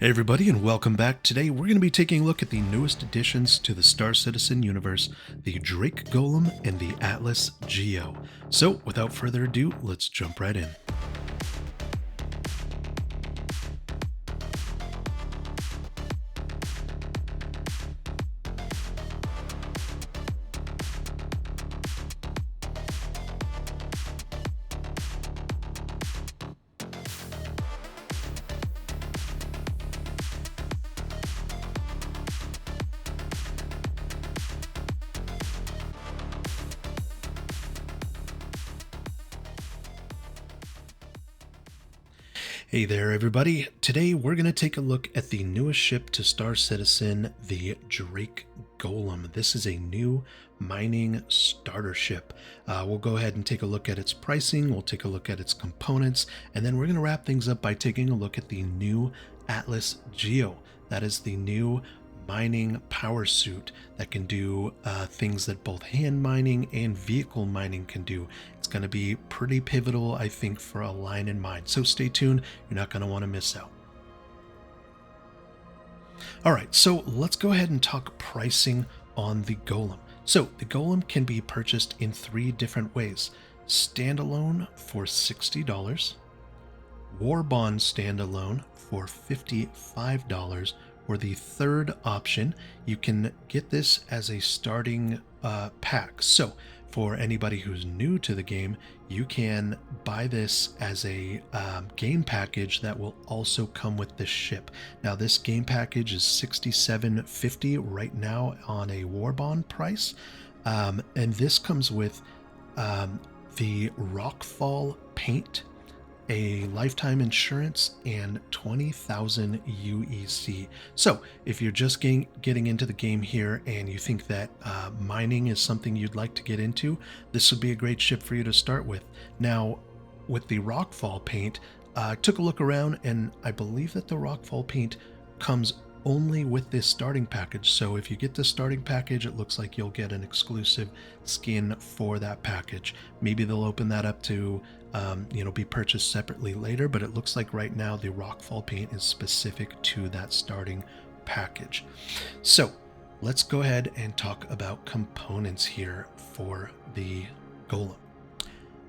Hey everybody, and welcome back. Today we're going to be taking a look at the newest additions to the Star Citizen universe, the Drake Golem and the ATLS Geo. So without further ado, let's jump right in. Hey there everybody, today we're going to take a look at the newest ship to Star Citizen, the Drake Golem. This is a new mining starter ship. We'll go ahead and take a look at its pricing, we'll take a look at its components, and then we're going to wrap things up by taking a look at the new ATLS Geo. That is the new mining power suit that can do things that both hand mining and vehicle mining can do. It's going to be pretty pivotal, I think, for a line in mind. So stay tuned. You're not going to want to miss out. All right, so let's go ahead and talk pricing on the Golem. So the Golem can be purchased in 3 different ways. Standalone for $60, War Bond standalone for $55, or the third option, you can get this as a starting pack. So for anybody who's new to the game, you can buy this as a game package that will also come with this ship. Now this game package is $67.50 right now on a War Bond price, and this comes with the Rockfall paint, a lifetime insurance, and 20,000 UEC. So if you're just getting into the game here and you think that mining is something you'd like to get into, this would be a great ship for you to start with. Now with the Rockfall paint, I took a look around and I believe that the Rockfall paint comes only with this starting package. So if you get the starting package, it looks like you'll get an exclusive skin for that package. Maybe they'll open that up to be purchased separately later, but it looks like right now the Rockfall paint is specific to that starting package. So let's go ahead and talk about components here for the Golem.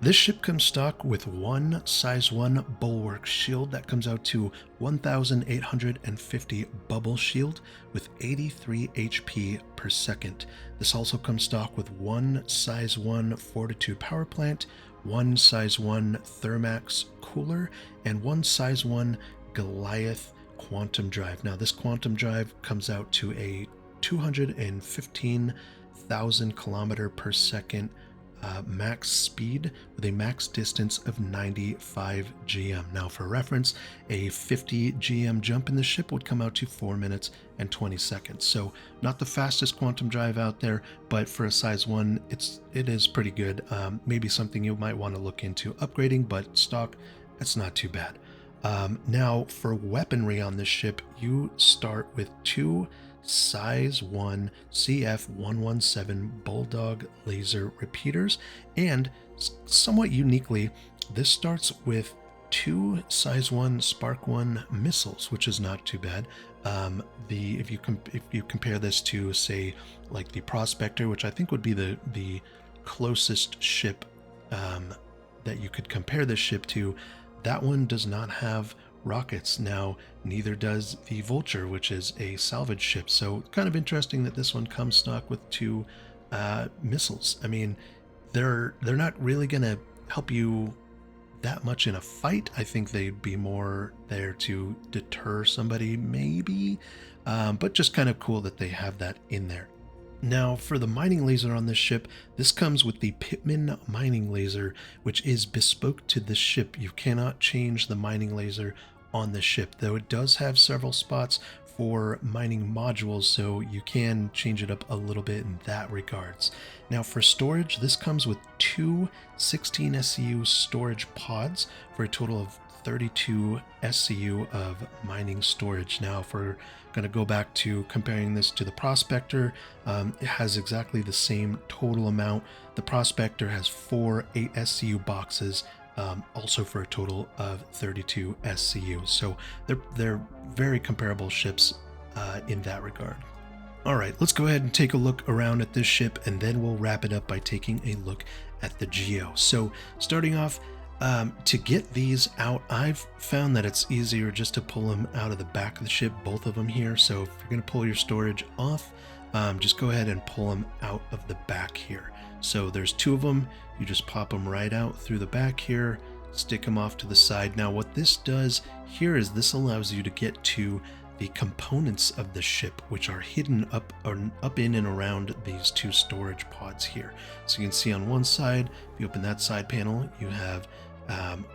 This ship comes stock with one size 1 bulwark shield that comes out to 1,850 bubble shield with 83 HP per second. This also comes stock with one size 1 fortitude power plant, one size 1 Thermax cooler, and one size 1 Goliath quantum drive. Now this quantum drive comes out to a 215,000 kilometer per second max speed with a max distance of 95 GM. Now for reference, a 50 GM jump in the ship would come out to 4 minutes and 20 seconds. So not the fastest quantum drive out there, but for a size 1, it is pretty good. Maybe something you might want to look into upgrading, but stock, it's not too bad. Now for weaponry on this ship, you start with 2 size 1 CF117 Bulldog laser repeaters, and somewhat uniquely, this starts with 2 size 1 Spark 1 missiles, which is not too bad. If you compare this to, say, like the Prospector, which I think would be the closest ship that you could compare this ship to, that one does not have rockets. Now neither does the Vulture, which is a salvage ship. So kind of interesting that this one comes stock with 2 missiles. I mean, they're not really going to help you that much in a fight. I think they'd be more there to deter somebody maybe, but just kind of cool that they have that in there. Now for the mining laser on this ship, this comes with the Pittman mining laser, which is bespoke to this ship. You cannot change the mining laser on the ship, though it does have several spots for mining modules, so you can change it up a little bit in that regards. Now for storage, this comes with 2 16 SCU storage pods for a total of 32 SCU of mining storage. Now if we're going to go back to comparing this to the Prospector, it has exactly the same total amount. The Prospector has 4 8 SCU boxes, also for a total of 32 SCU. So they're very comparable ships in that regard. All right, let's go ahead and take a look around at this ship, and then we'll wrap it up by taking a look at the Geo. So starting off, to get these out, I've found that it's easier just to pull them out of the back of the ship, both of them here. So if you're going to pull your storage off, just go ahead and pull them out of the back here. So there's two of them. You just pop them right out through the back here, stick them off to the side. Now what this does here is this allows you to get to the components of the ship, which are hidden up in and around these two storage pods here. So you can see on one side, if you open that side panel, you have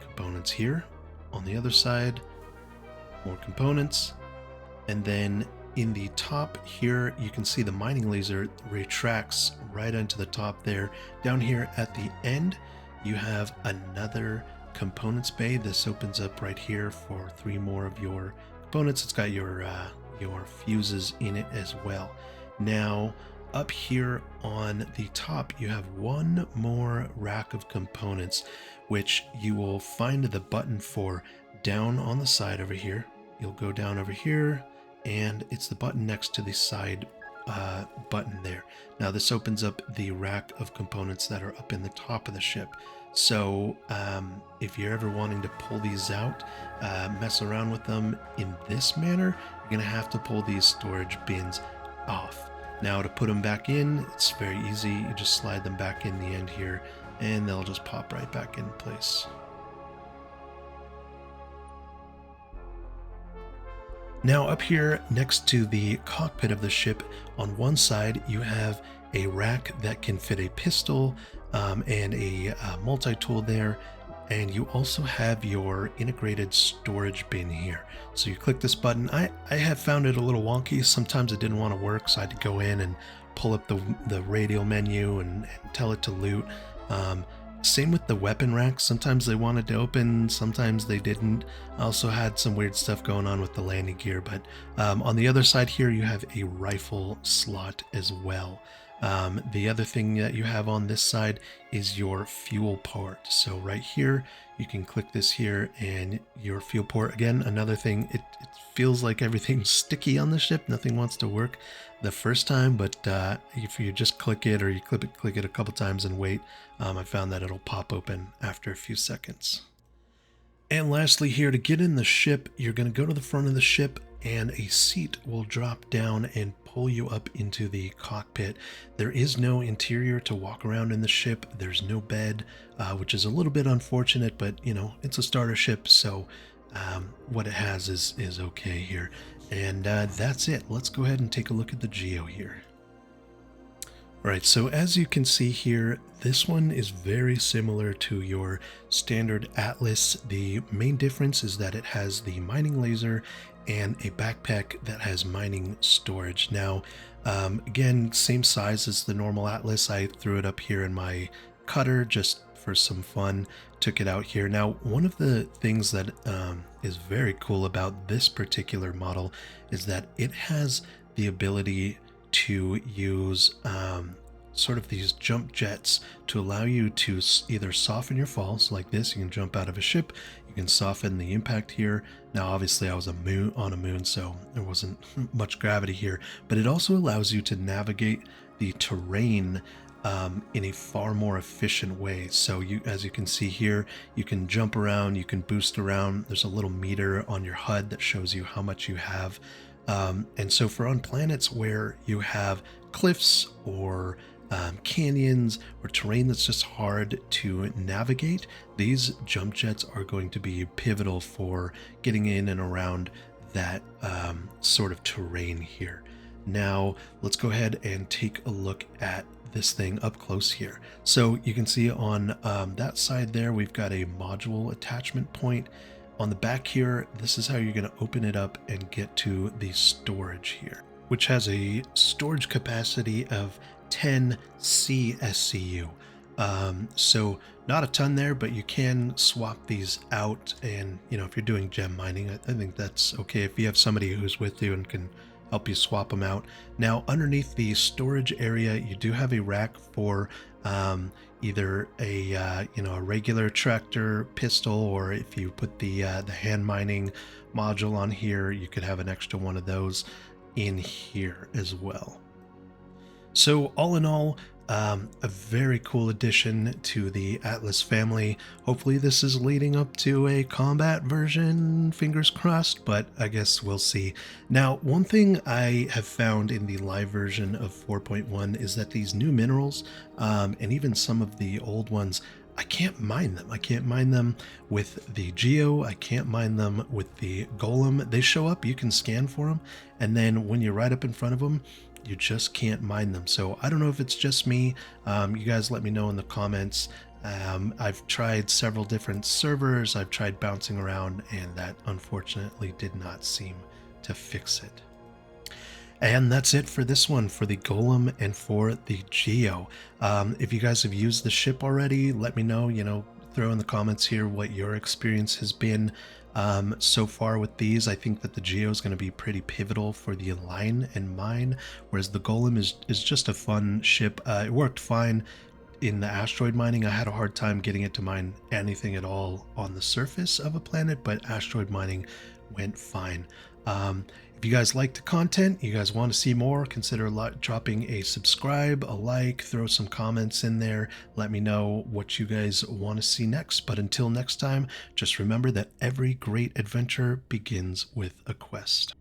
components here. On the other side, more components. And then in the top here, you can see the mining laser retracts right into the top there. Down here at the end, you have another components bay. This opens up right here for 3 more of your components. It's got your fuses in it as well. Now up here on the top, you have one more rack of components, which you will find the button for down on the side over here. You'll go down over here, and it's the button next to the side button there. Now this opens up the rack of components that are up in the top of the ship. So if you're ever wanting to pull these out, mess around with them in this manner, you're going to have to pull these storage bins off. Now to put them back in, it's very easy. You just slide them back in the end here, and they'll just pop right back in place. Now up here next to the cockpit of the ship, on one side you have a rack that can fit a pistol and a multi-tool there, and you also have your integrated storage bin here. So you click this button. I have found it a little wonky. Sometimes it didn't want to work, so I had to go in and pull up the radial menu and tell it to loot. Same with the weapon racks. Sometimes they wanted to open, sometimes they didn't. I also had some weird stuff going on with the landing gear, but on the other side here, you have a rifle slot as well. The other thing that you have on this side is your fuel port. So right here, you can click this here and your fuel port. Again, another thing, it feels like everything's sticky on the ship. Nothing wants to work the first time, but if you just click it, or you click it a couple times and wait, I found that it'll pop open after a few seconds. And lastly here, to get in the ship, you're going to go to the front of the ship, and a seat will drop down and pull you up into the cockpit. There is no interior to walk around in the ship. There's no bed, which is a little bit unfortunate, but you know, it's a starter ship, so what it has is okay here. And that's it. Let's go ahead and take a look at the Geo here. All right, so as you can see here, this one is very similar to your standard Atlas. The main difference is that it has the mining laser and a backpack that has mining storage. Now, again, same size as the normal Atlas. I threw it up here in my cutter just for some fun, took it out here. Now, one of the things that is very cool about this particular model is that it has the ability to use sort of these jump jets to allow you to either soften your fall. So like this, you can jump out of a ship, you can soften the impact here. Now obviously I was on a moon, so there wasn't much gravity here, but it also allows you to navigate the terrain in a far more efficient way. So as you can see here, you can jump around, you can boost around. There's a little meter on your HUD that shows you how much you have. And so for on planets where you have cliffs or canyons or terrain that's just hard to navigate, these jump jets are going to be pivotal for getting in and around that sort of terrain here. Now let's go ahead and take a look at this thing up close here. So you can see on that side there, we've got a module attachment point. On the back here, this is how you're going to open it up and get to the storage here, which has a storage capacity of 10 CSCU. So not a ton there, but you can swap these out. And, you know, if you're doing gem mining, I think that's okay if you have somebody who's with you and can help you swap them out. Now, underneath the storage area, you do have a rack for either a a regular tractor pistol, or if you put the hand mining module on here, you could have an extra one of those in here as well. So all in all, a very cool addition to the Atlas family. Hopefully this is leading up to a combat version, fingers crossed, but I guess we'll see. Now, one thing I have found in the live version of 4.1 is that these new minerals, and even some of the old ones, I can't mine them. I can't mine them with the Geo. I can't mine them with the Golem. They show up, you can scan for them, and then when you're right up in front of them, you just can't mine them. So I don't know if it's just me. You guys let me know in the comments. I've tried several different servers. I've tried bouncing around, and that unfortunately did not seem to fix it. And that's it for this one, for the Golem and for the Geo. If you guys have used the ship already, let me know, throw in the comments here what your experience has been so far with these. I think that the Geo is going to be pretty pivotal for the Align and Mine, whereas the Golem is just a fun ship. It worked fine in the asteroid mining. I had a hard time getting it to mine anything at all on the surface of a planet, but asteroid mining went fine. If you guys like the content, you guys want to see more, consider dropping a subscribe, a like, throw some comments in there. Let me know what you guys want to see next. But until next time, just remember that every great adventure begins with a quest.